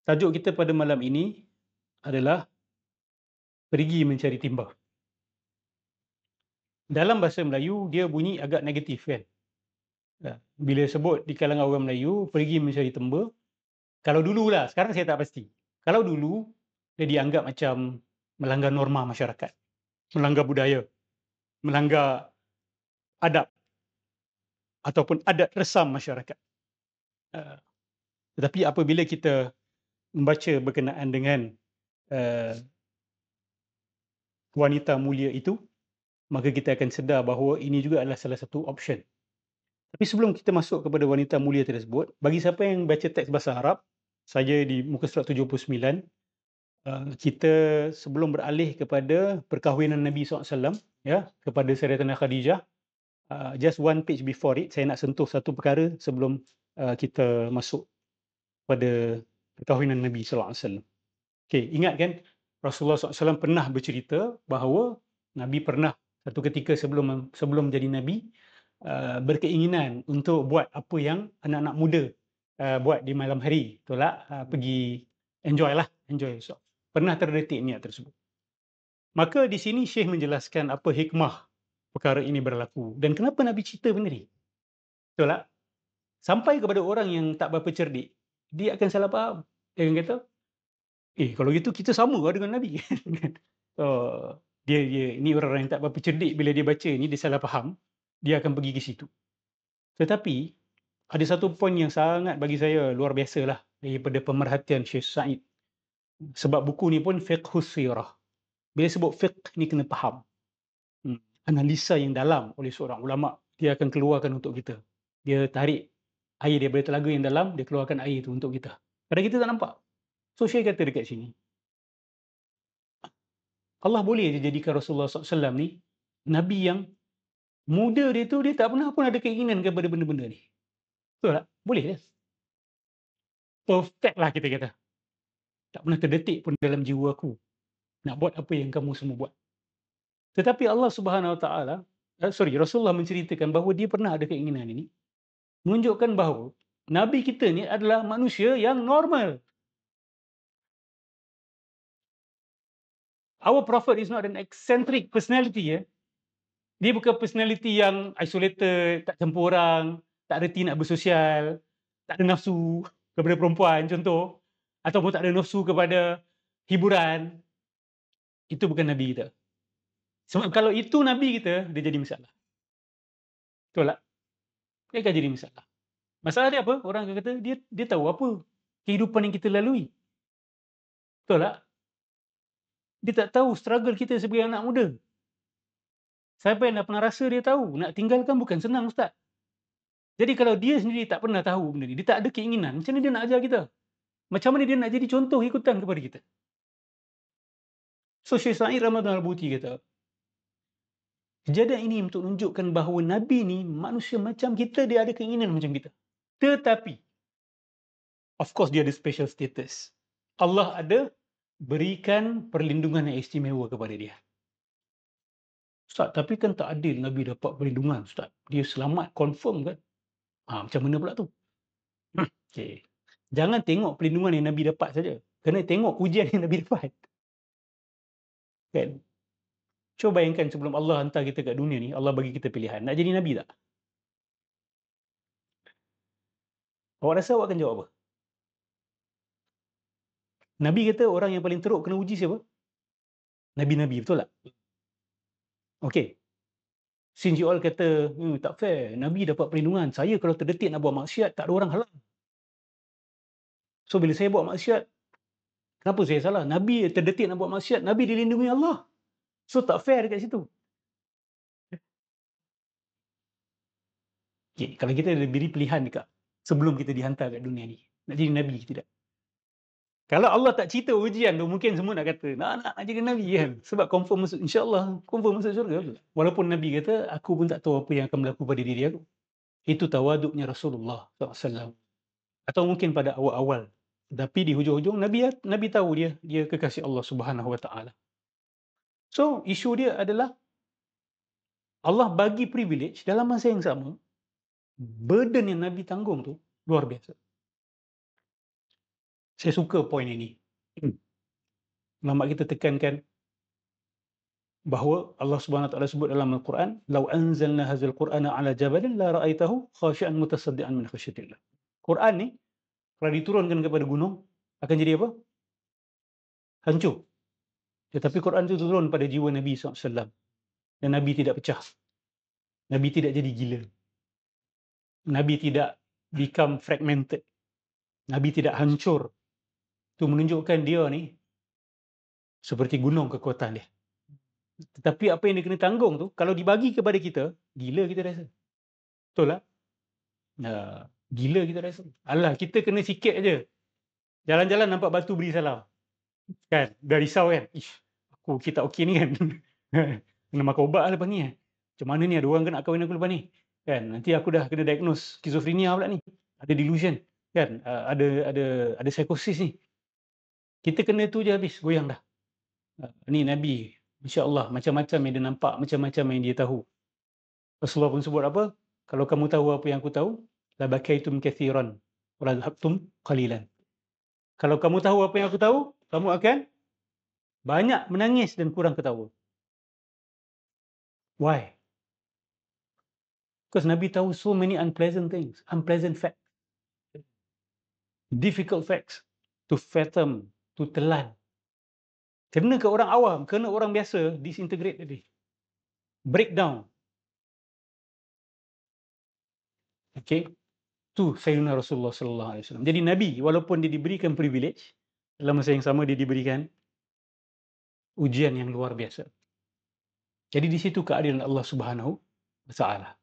Tajuk kita pada malam ini adalah pergi mencari timba. Dalam bahasa Melayu, dia bunyi agak negatif kan. Bila sebut di kalangan orang Melayu, pergi mencari timba, kalau dululah, sekarang saya tak pasti. Kalau dulu, dia dianggap macam melanggar norma masyarakat, melanggar budaya, melanggar adab, ataupun adat resam masyarakat. Uh, Tetapi apabila kita membaca berkenaan dengan uh, wanita mulia itu, maka kita akan sedar bahawa ini juga adalah salah satu option. Tapi sebelum kita masuk kepada wanita mulia tersebut, bagi siapa yang baca teks bahasa Arab, saya di muka surat 79, kita sebelum beralih kepada perkahwinan Nabi SAW, ya, kepada Sayyidatina Khadijah, just one page before it, saya nak sentuh satu perkara sebelum kita masuk pada perkahwinan Nabi SAW. Okay, ingat kan, Rasulullah SAW pernah bercerita bahawa Nabi pernah satu ketika sebelum menjadi Nabi, berkeinginan untuk buat apa yang anak-anak muda buat di malam hari, tolak pergi enjoy. So, pernah terdetik niat tersebut. Maka di sini Syekh menjelaskan apa hikmah perkara ini berlaku dan kenapa Nabi cerita benda ni. Tolak sampai kepada orang yang tak berapa cerdik, dia akan salah faham. Dia akan kata, kalau gitu kita sama lah dengan Nabi. Dia ni orang yang tak berapa cerdik, bila dia baca ni dia salah faham, dia akan pergi ke situ. Tetapi ada satu poin yang sangat bagi saya luar biasa lah daripada pemerhatian Syekh Said. Sebab buku ni pun fiqhus sirah. Bila sebut fiqh ni kena faham. Analisa yang dalam oleh seorang ulama, dia akan keluarkan untuk kita. Dia tarik air daripada telaga yang dalam, dia keluarkan air itu untuk kita. Kadang kita tak nampak. So Syekh kata dekat sini, Allah boleh je jadikan Rasulullah SAW ni Nabi yang muda dia tu, dia tak pernah pun ada keinginan kepada benda-benda ni. Betul tak? Boleh je. Perfect lah kita kata. Tak pernah terdetik pun dalam jiwa aku nak buat apa yang kamu semua buat. Tetapi Allah Subhanahu Wa Taala, Rasulullah menceritakan bahawa dia pernah ada keinginan ini, menunjukkan bahawa Nabi kita ni adalah manusia yang normal. Our Prophet is not an eccentric personality. Dia bukan personality yang isolated, tak campur orang, tak reti nak bersosial, tak ada nafsu kepada perempuan contoh, ataupun tak ada nafsu kepada hiburan. Itu bukan Nabi kita. Sebab kalau itu Nabi kita, dia jadi masalah. Betul tak? Dia akan jadi masalah. Masalah dia apa? Orang akan kata, dia tahu apa kehidupan yang kita lalui. Betul tak? Dia tak tahu struggle kita sebagai anak muda. Siapa yang dah pernah rasa dia tahu, nak tinggalkan bukan senang, Ustaz. Jadi kalau dia sendiri tak pernah tahu benda ni, dia tak ada keinginan, macam mana dia nak ajar kita? Macam mana dia nak jadi contoh ikutan kepada kita? So Syekh Sa'id Ramadan Al-Buti kata, kejadian ini untuk menunjukkan bahawa Nabi ni manusia macam kita, dia ada keinginan macam kita. Tetapi, of course dia ada special status. Allah ada berikan perlindungan yang istimewa kepada dia. Ustaz, tapi kan tak adil Nabi dapat perlindungan, Ustaz. Dia selamat, confirm kan? Macam mana pula tu? Okay. Jangan tengok perlindungan yang Nabi dapat saja. Kena tengok ujian yang Nabi dapat. Kan? Cuba bayangkan sebelum Allah hantar kita kat dunia ni, Allah bagi kita pilihan. Nak jadi Nabi tak? Awak rasa awak akan jawab apa? Nabi kata orang yang paling teruk kena uji siapa? Nabi-Nabi, betul tak? Okay. Since you all kata, tak fair, Nabi dapat perlindungan. Saya kalau terdetik nak buat maksiat, tak ada orang halang. So bila saya buat maksiat, kenapa saya salah? Nabi terdetik nak buat maksiat, Nabi dilindungi Allah. So tak fair dekat situ. Okay, kalau kita diberi pilihan dekat sebelum kita dihantar kat dunia ni, nak jadi Nabi ke tidak? Kalau Allah tak cerita ujian tu, mungkin semua nak kata, nak jadi Nabi kan? Sebab confirm masuk, insyaAllah, confirm masuk syurga. Walaupun Nabi kata, aku pun tak tahu apa yang akan berlaku pada diri aku. Itu tawaduknya Rasulullah SAW. Atau mungkin pada awal-awal. Tapi di hujung-hujung, Nabi tahu dia kekasih Allah Subhanahu Wa Taala. So, isu dia adalah Allah bagi privilege dalam masa yang sama, burden yang Nabi tanggung tu luar biasa. Saya suka poin ini. Ulama kita tekankan bahawa Allah Subhanahu Wa Taala sebut dalam Al-Quran, "Lau anzalna hadzal Qur'ana 'ala jabalin la ra'aitahu khashi'an mutasaddian min khasyatillah." Quran ni kalau diturunkan kepada gunung akan jadi apa? Hancur. Tetapi Quran itu turun pada jiwa Nabi SAW dan Nabi tidak pecah. Nabi tidak jadi gila. Nabi tidak become fragmented. Nabi tidak hancur. Itu menunjukkan dia ni seperti gunung kekuatan dia. Tetapi apa yang dia kena tanggung tu, kalau dibagi kepada kita, gila kita rasa. Betul lah? Gila kita rasa. Alah, kita kena sikit aja. Jalan-jalan nampak batu beri salam. Kan? Dah risau kan? Ish, kita okey ni kan? Kena makan ubat lah lepas ni. Macam mana ni, ada orang nak kahwin aku lepas ni? Kan? Nanti aku dah kena diagnose skizofrenia pula ni. Ada delusion. Kan? Ada psikosis ni. Kita kena tu je habis, goyang dah. Ni Nabi, insya-Allah macam-macam yang dia nampak, macam-macam yang dia tahu. Rasulullah pun sebut apa? Kalau kamu tahu apa yang aku tahu, la bakaitum katsiran wa la dhahaktum qalilan. Kalau kamu tahu apa yang aku tahu, kamu akan banyak menangis dan kurang ketawa. Why? Because Nabi tahu so many unpleasant things, unpleasant facts, difficult facts to fathom, to telan. Kena ke orang awam, kena orang biasa, disintegrate tadi. Breakdown. Okay. Tu Sayyidina Rasulullah sallallahu alaihi wasallam. Jadi Nabi walaupun dia diberikan privilege, dalam masa yang sama dia diberikan ujian yang luar biasa. Jadi di situ keadilan Allah Subhanahu wa taala.